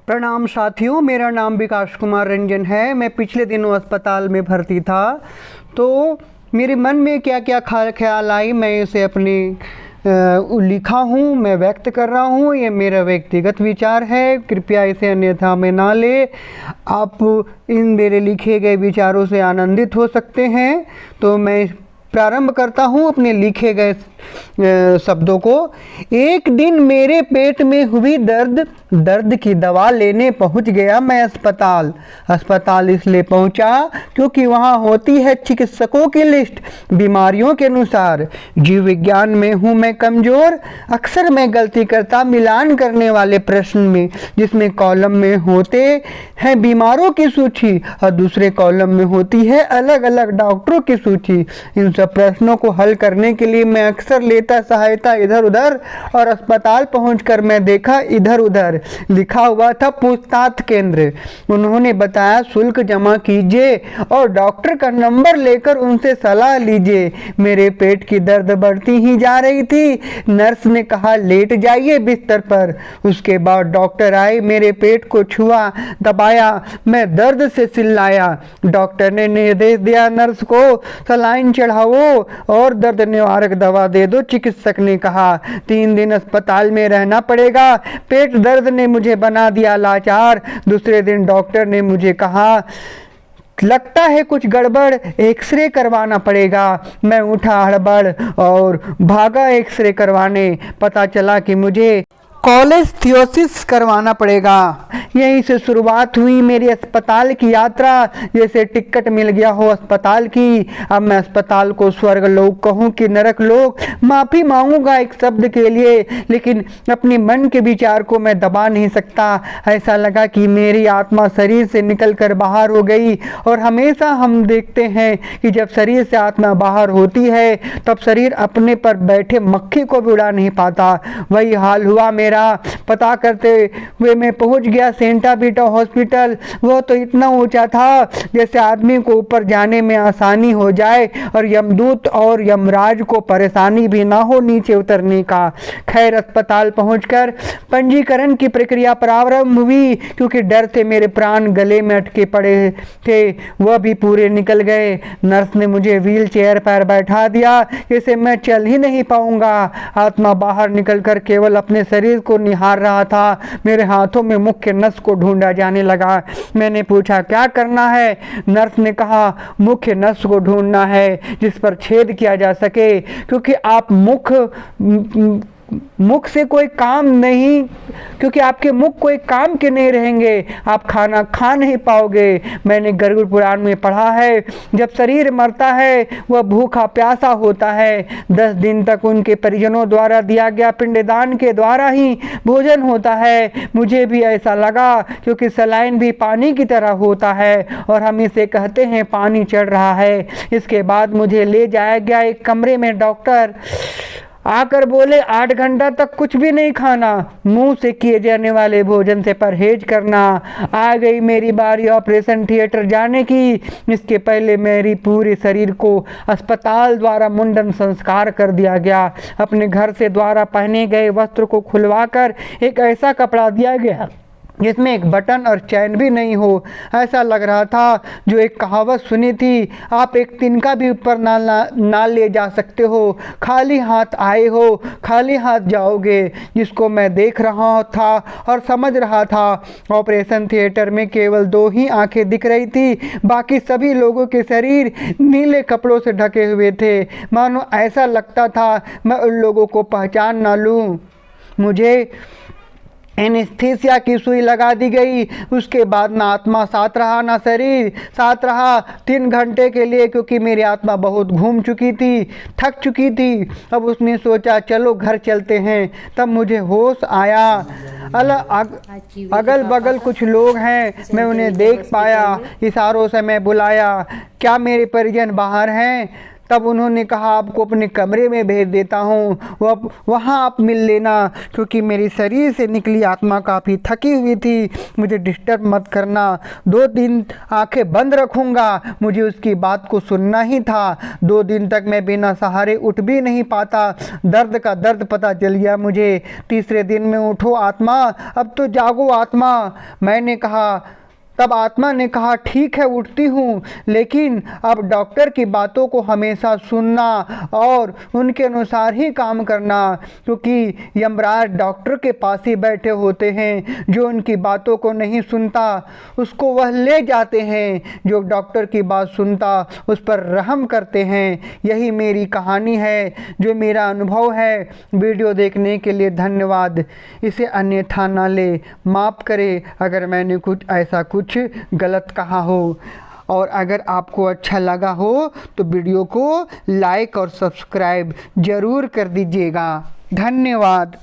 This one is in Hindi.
प्रणाम साथियों, मेरा नाम विकास कुमार रंजन है। मैं पिछले दिनों अस्पताल में भर्ती था, तो मेरे मन में क्या क्या ख्याल आई, मैं इसे अपने लिखा हूँ, मैं व्यक्त कर रहा हूँ। ये मेरा व्यक्तिगत विचार है, कृपया इसे अन्यथा में ना ले। आप इन मेरे लिखे गए विचारों से आनंदित हो सकते हैं। तो मैं प्रारंभ करता हूँ अपने लिखे गए शब्दों को। एक दिन मेरे पेट में हुई दर्द की दवा लेने पहुँच गया मैं अस्पताल इसलिए पहुँचा क्योंकि वहाँ होती है चिकित्सकों की लिस्ट बीमारियों के अनुसार। जीव विज्ञान में हूँ मैं कमज़ोर, अक्सर मैं गलती करता मिलान करने वाले प्रश्न में, जिसमें कॉलम में होते हैं बीमारों की सूची और दूसरे कॉलम में होती है अलग अलग डॉक्टरों की सूची। इन सब प्रश्नों को हल करने के लिए मैं अक्सर लेता सहायता इधर उधर, और अस्पताल पहुंचकर मैं देखा इधर उधर लिखा हुआ था पूछताछ केंद्र। उन्होंने बताया शुल्क जमा कीजिए और डॉक्टर का नंबर लेकर उनसे सलाह लीजिए। मेरे पेट की दर्द बढ़ती ही जा रही थी। नर्स ने कहा लेट जाइए बिस्तर पर। उसके बाद डॉक्टर आए, मेरे पेट को छुआ, दबाया, मैं दर्द से चिल्लाया। डॉक्टर ने निर्देश दिया नर्स को सलाइन चढ़ाओ और दर्द निवारक दवा दे दो। चिकित्सक ने कहा 3 दिन अस्पताल में रहना पड़ेगा। पेट दर्द ने मुझे बना दिया लाचार। दूसरे दिन डॉक्टर ने मुझे कहा लगता है कुछ गड़बड़, एक्सरे करवाना पड़ेगा। मैं उठा हड़बड़ और भागा एक्सरे करवाने। पता चला कि मुझे कोलेस्थियोसिस करवाना पड़ेगा। यहीं से शुरुआत हुई मेरी अस्पताल की यात्रा, जैसे टिकट मिल गया हो अस्पताल की। अब मैं अस्पताल को स्वर्ग लोक कहूँ कि नरक लोक, माफ़ी मांगूंगा एक शब्द के लिए, लेकिन अपनी मन के विचार को मैं दबा नहीं सकता। ऐसा लगा कि मेरी आत्मा शरीर से निकलकर बाहर हो गई। और हमेशा हम देखते हैं कि जब शरीर से आत्मा बाहर होती है तब शरीर अपने पर बैठे मक्खी को भी उड़ा नहीं पाता। वही हाल हुआ मेरा। पता करते हुए मैं पहुंच गया सेंटा बीटा हॉस्पिटल। वो तो इतना ऊंचा था जैसे आदमी को ऊपर जाने में आसानी हो जाए और यमदूत और यमराज को परेशानी भी ना हो नीचे उतरने का। खैर अस्पताल पहुंचकर पंजीकरण की प्रक्रिया प्रारंभ हुई, क्योंकि डर से मेरे प्राण गले में अटके पड़े थे, वह भी पूरे निकल गए। नर्स ने मुझे व्हील चेयर पर बैठा दिया, जैसे मैं चल ही नहीं पाऊंगा। आत्मा बाहर निकलकर केवल अपने शरीर को निहार रहा था। मेरे हाथों में मुख्य नस को ढूंढा जाने लगा। मैंने पूछा क्या करना है? नर्स ने कहा मुख्य नस को ढूंढना है जिस पर छेद किया जा सके, क्योंकि आप मुख से कोई काम नहीं, क्योंकि आपके मुख कोई काम के नहीं रहेंगे, आप खाना खा नहीं पाओगे। मैंने गरुड़ पुराण में पढ़ा है जब शरीर मरता है वह भूखा प्यासा होता है। 10 दिन तक उनके परिजनों द्वारा दिया गया पिंडदान के द्वारा ही भोजन होता है। मुझे भी ऐसा लगा, क्योंकि सलाइन भी पानी की तरह होता है और हम इसे कहते हैं पानी चढ़ रहा है। इसके बाद मुझे ले जाया गया एक कमरे में। डॉक्टर आकर बोले 8 घंटा तक कुछ भी नहीं खाना, मुंह से किए जाने वाले भोजन से परहेज करना। आ गई मेरी बारी ऑपरेशन थिएटर जाने की। इसके पहले मेरी पूरे शरीर को अस्पताल द्वारा मुंडन संस्कार कर दिया गया। अपने घर से द्वारा पहने गए वस्त्र को खुलवाकर एक ऐसा कपड़ा दिया गया जिसमें एक बटन और चैन भी नहीं हो। ऐसा लग रहा था जो एक कहावत सुनी थी, आप एक तिनका भी ऊपर ना ले जा सकते हो, खाली हाथ आए हो खाली हाथ जाओगे, जिसको मैं देख रहा था और समझ रहा था। ऑपरेशन थिएटर में केवल 2 ही आंखें दिख रही थी, बाकी सभी लोगों के शरीर नीले कपड़ों से ढके हुए थे। मानो ऐसा लगता था मैं उन लोगों को पहचान ना लूँ। मुझे एनेस्थीसिया की सुई लगा दी गई। उसके बाद ना आत्मा साथ रहा ना शरीर साथ रहा 3 घंटे के लिए, क्योंकि मेरी आत्मा बहुत घूम चुकी थी, थक चुकी थी। अब उसने सोचा चलो घर चलते हैं। तब मुझे होश आया। अगल बगल कुछ लोग हैं, मैं उन्हें देख पाया। इशारों से मैं बुलाया क्या मेरे परिजन बाहर हैं? तब उन्होंने कहा आपको अपने कमरे में भेज देता हूँ, वहाँ आप मिल लेना, क्योंकि मेरी शरीर से निकली आत्मा काफ़ी थकी हुई थी, मुझे डिस्टर्ब मत करना, 2 दिन आंखें बंद रखूँगा, मुझे उसकी बात को सुनना ही था। 2 दिन तक मैं बिना सहारे उठ भी नहीं पाता, दर्द का दर्द पता चल गया मुझे। तीसरे दिन में उठो आत्मा, अब तो जागो आत्मा। मैंने कहा, तब आत्मा ने कहा ठीक है उठती हूँ, लेकिन अब डॉक्टर की बातों को हमेशा सुनना और उनके अनुसार ही काम करना, क्योंकि यमराज डॉक्टर के पास ही बैठे होते हैं। जो उनकी बातों को नहीं सुनता उसको वह ले जाते हैं, जो डॉक्टर की बात सुनता उस पर रहम करते हैं। यही मेरी कहानी है, जो मेरा अनुभव है। वीडियो देखने के लिए धन्यवाद। इसे अन्यथा ना ले, माफ़ करे अगर मैंने कुछ गलत कहा हो, और अगर आपको अच्छा लगा हो तो वीडियो को लाइक और सब्सक्राइब ज़रूर कर दीजिएगा। धन्यवाद।